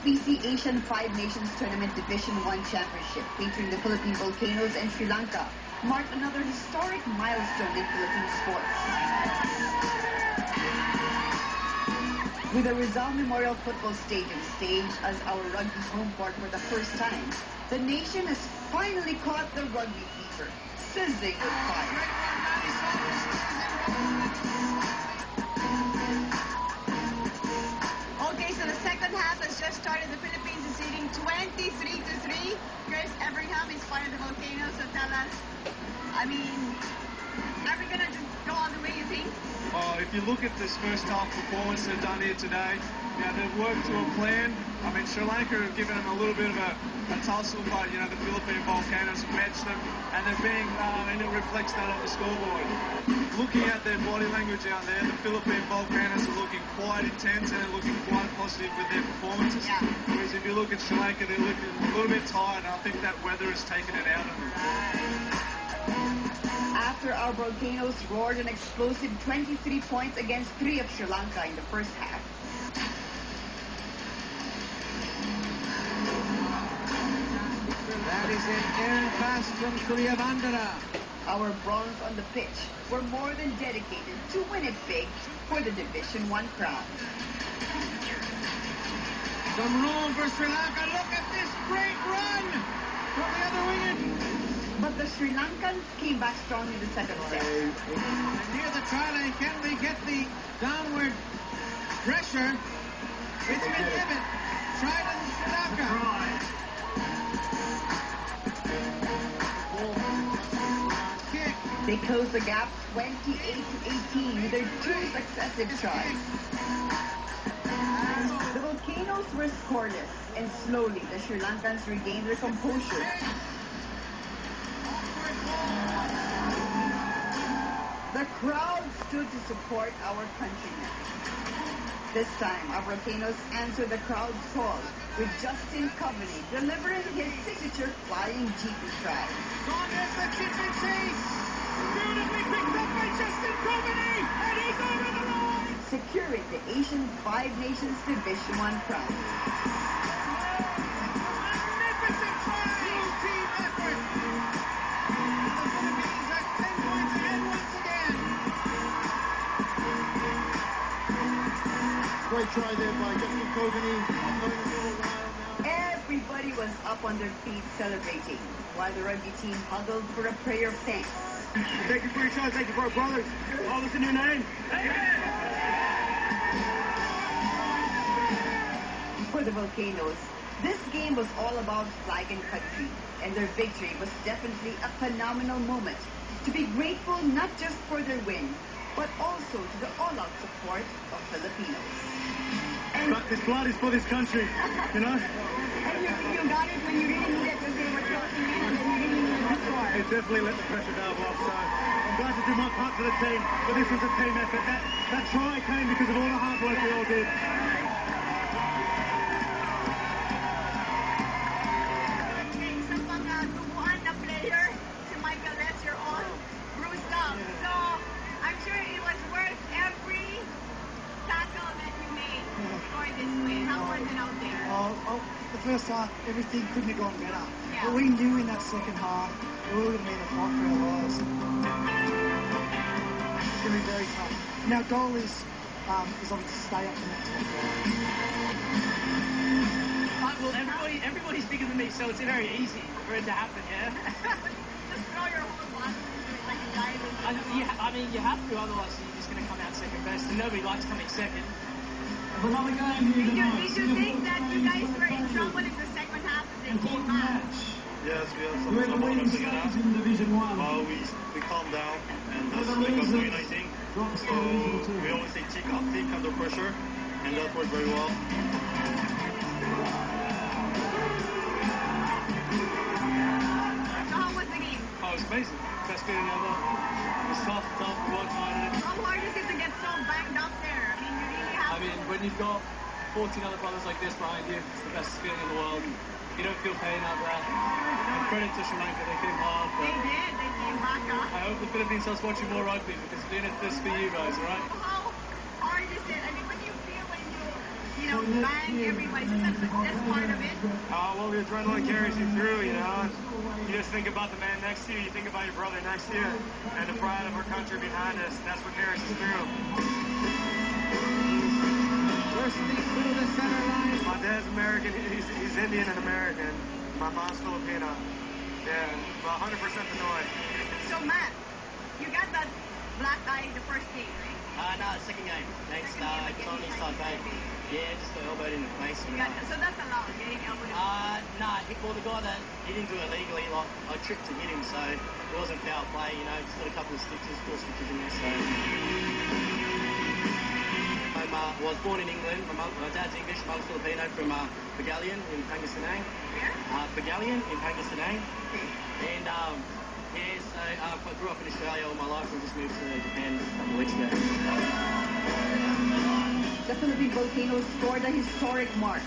HSBC Asian Five Nations Tournament Division 1 Championship featuring the Philippine Volcanoes and Sri Lanka marked another historic milestone in Philippine sports. With the Rizal Memorial Football Stadium staged as our rugby home court for the first time, the nation has finally caught the rugby fever, sizzling with fire. Okay, so the second half has just started. The Philippines is leading 23-3. Chris Everingham is part of the Volcanoes, so tell us, I mean, are we going to just go all the way, you think? If you look at this first half performance they've done here today, they've worked to a plan. I mean, Sri Lanka have given them a little bit of a tussle, but, the Philippine Volcanoes have matched them, and they're being, and it reflects that on the scoreboard. Looking at their body language out there, the Philippine Volcanoes are looking quite intense and they're looking quite positive with their performances. Yeah. Whereas if you look at Sri Lanka, they're looking a little bit tired, and I think that weather has taken it out of them. After our Volcanoes roared an explosive 23 points against 3 of Sri Lanka in the first half. That is an errant pass from Surya Vandara. Our bronze on the pitch were more than dedicated to win it big for the Division 1 crown. Some room for Sri Lanka. Look at this great run from the other wing. But the Sri Lankans came back strong in the second set. Near the try line, can they get the downward pressure? It's been given. Try to Sri Lanka. Kick. They closed the gap 28-18 with their 2 successive tries. The Volcanoes were scoreless, and slowly the Sri Lankans regained their composure. The crowd stood to support our countrymen. This time, our Volcanoes answered the crowd's call, with Justin Coveney delivering his signature flying GP try. Gone is the kitchen chase. Beautifully picked up by Justin Coveney, and he's over the line. Securing the Asian Five Nations Division 1 crown. Magnificent try. Blue team effort. The Philippines are 10 points ahead once again. Great try there by Justin Coveney. I've known him for a while now. Everybody was up on their feet celebrating, while the rugby team huddled for a prayer of thanks. Thank you for your shot. Thank you for our brothers. All this in your name. For the Volcanoes, this game was all about flag and country, and their victory was definitely a phenomenal moment to be grateful not just for their win, but also to the all-out support of Filipinos. And This blood is for this country, you know? And you got it when you really need it, because they were closing in and then you really needed to score. It definitely let the pressure valve off, so I'm glad to do my part for the team, but this was a team effort. That try came because of all the hard work we all did. Isa pang tubuan na player, si Michael Les, you're all bruised up. So, I'm sure it was worth every tackle that you made to score this win. How was it out there? The first half, everything couldn't have gone better. Yeah. But we knew in that second half we were going to be in the fight for our lives. It's going to be very tough. And our goal is obviously to stay up in that top four. Well, everybody's bigger than me, so it's very easy for it to happen, yeah? Just throw your whole body into it like a diving. I mean, you have to, otherwise you're just going to come out second best, and nobody likes coming second. Did you think that you guys were in trouble in the second half as they came back? Yes, we had some trouble in the second half. We calmed down and stuck up to uniting. So we always say tick under pressure, and that worked very well. So how was the game? Oh, it was amazing. Best game ever. It was tough, we worked hard at it. How hard is it to get so banged up there? I mean, you really have I mean, when you've got 14 other brothers like this behind you, it's the best feeling in the world. You don't feel pain out there. And credit to Sri Lanka, they came hard. But They did. They came back up. I hope the Philippines starts watching more rugby because we're doing this for you guys, alright? How hard is it? I mean, what do you feel when you bang everybody. So that's part of it. Well, the adrenaline carries you through, you know. And you just think about the man next to you. You think about your brother next to you, and the pride of our country behind us. And that's what carries us through. Bursting through the center line. My dad's American. He's Indian and American. My mom's Filipino. Yeah, 100% Pinoy. So Matt, you got that black eye the first game, right? No, second game. Thanks. Second game against Tony United Sade. States. Yeah, just got elbowed in the face. And, So that's allowed, getting elbowed in the face. nah, well, the guy that he didn't do it legally. Like, I tripped to hit him, so it wasn't foul play. You know, just got a couple of stitches, 4 stitches in there. So. I was born in England. My dad's English, mum's Filipino from Pagalian in Pangasinan. Where? Pagalian in Pangasinan. And so I grew up in Australia all my life and just moved to Japan a couple of weeks ago. The Philippine Volcanoes scored a historic mark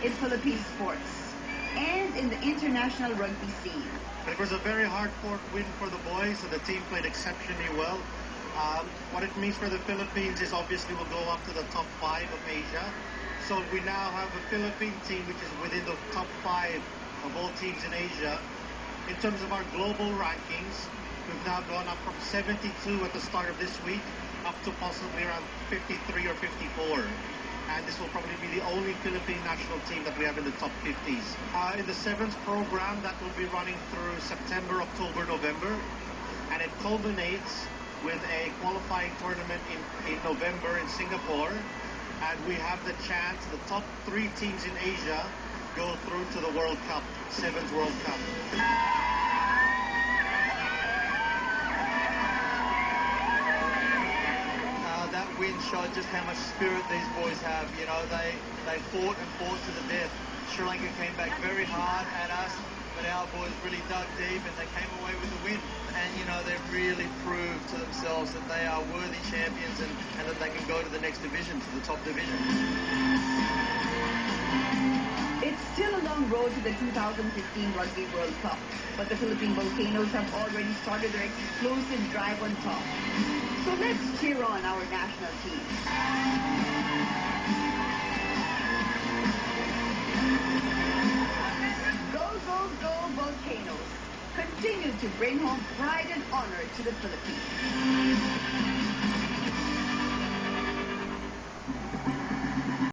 in Philippine sports and in the international rugby scene. It was a very hard-fought win for the boys, and the team played exceptionally well. What it means for the Philippines is obviously we'll go up to the top 5 of Asia. So we now have a Philippine team which is within the top 5 of all teams in Asia. In terms of our global rankings, we've now gone up from 72 at the start of this week up to possibly around 53 or 54. And this will probably be the only Philippine national team that we have in the top 50s. In the Sevens program, that will be running through September, October, November. And it culminates with a qualifying tournament in November in Singapore. And we have the chance, the top 3 teams in Asia go through to the World Cup, Sevens World Cup. That win showed just how much spirit these boys have. You know, they fought and fought to the death. Sri Lanka came back very hard at us, but our boys really dug deep and they came away with the win. And, you know, they really proved to themselves that they are worthy champions and that they can go to the next division, to the top division. It's still a long road to the 2015 Rugby World Cup, but the Philippine Volcanoes have already started their explosive drive on top. So let's cheer on our national team. Go, go, go, Volcanoes! Continue to bring home pride and honor to the Philippines.